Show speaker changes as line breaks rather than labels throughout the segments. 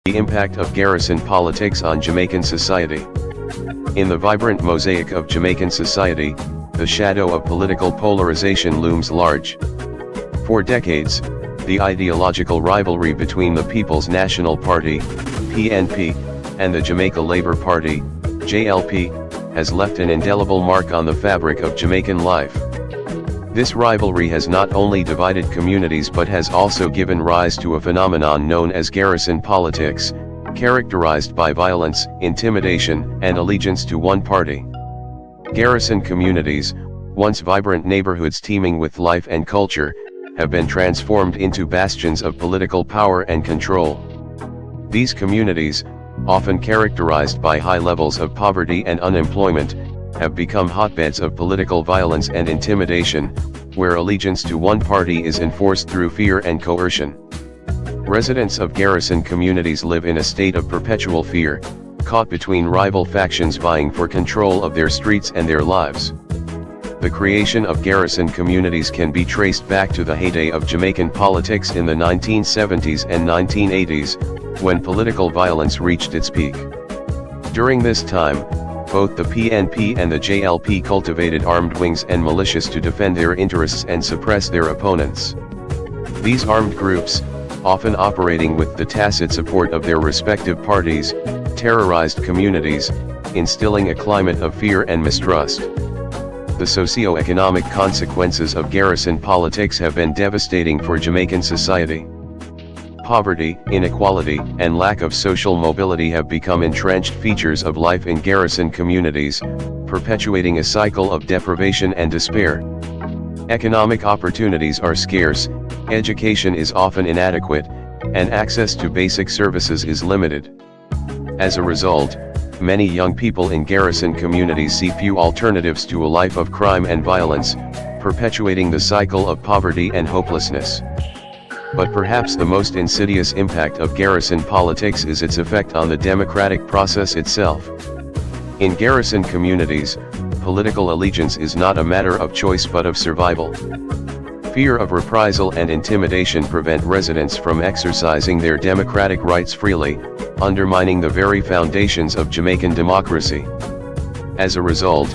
The impact of garrison politics on Jamaican society. In the vibrant mosaic of Jamaican society, the shadow of political polarization looms large. For decades, the ideological rivalry between the People's National Party, PNP, and the Jamaica Labour Party, JLP, has left an indelible mark on the fabric of Jamaican life. This rivalry has not only divided communities but has also given rise to a phenomenon known as garrison politics, characterized by violence, intimidation, and allegiance to one party. Garrison communities, once vibrant neighborhoods teeming with life and culture, have been transformed into bastions of political power and control. These communities, often characterized by high levels of poverty and unemployment, have become hotbeds of political violence and intimidation, where allegiance to one party is enforced through fear and coercion. Residents of garrison communities live in a state of perpetual fear, caught between rival factions vying for control of their streets and their lives. The creation of garrison communities can be traced back to the heyday of Jamaican politics in the 1970s and 1980s, when political violence reached its peak. During this time, both the PNP and the JLP cultivated armed wings and militias to defend their interests and suppress their opponents. These armed groups, often operating with the tacit support of their respective parties, terrorized communities, instilling a climate of fear and mistrust. The socio-economic consequences of garrison politics have been devastating for Jamaican society. Poverty, inequality, and lack of social mobility have become entrenched features of life in garrison communities, perpetuating a cycle of deprivation and despair. Economic opportunities are scarce, education is often inadequate, and access to basic services is limited. As a result, many young people in garrison communities see few alternatives to a life of crime and violence, perpetuating the cycle of poverty and hopelessness. But perhaps the most insidious impact of garrison politics is its effect on the democratic process itself. In garrison communities, political allegiance is not a matter of choice but of survival. Fear of reprisal and intimidation prevent residents from exercising their democratic rights freely, undermining the very foundations of Jamaican democracy. As a result,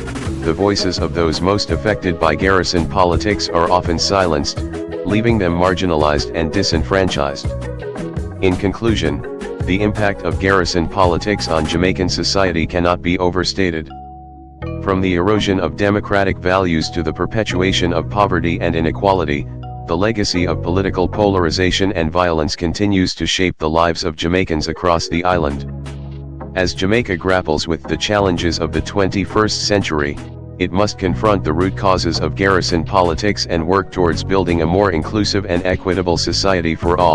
the voices of those most affected by garrison politics are often silenced, leaving them marginalized and disenfranchised. In conclusion, the impact of garrison politics on Jamaican society cannot be overstated. From the erosion of democratic values to the perpetuation of poverty and inequality, the legacy of political polarization and violence continues to shape the lives of Jamaicans across the island. As Jamaica grapples with the challenges of the 21st century, it must confront the root causes of garrison politics and work towards building a more inclusive and equitable society for all.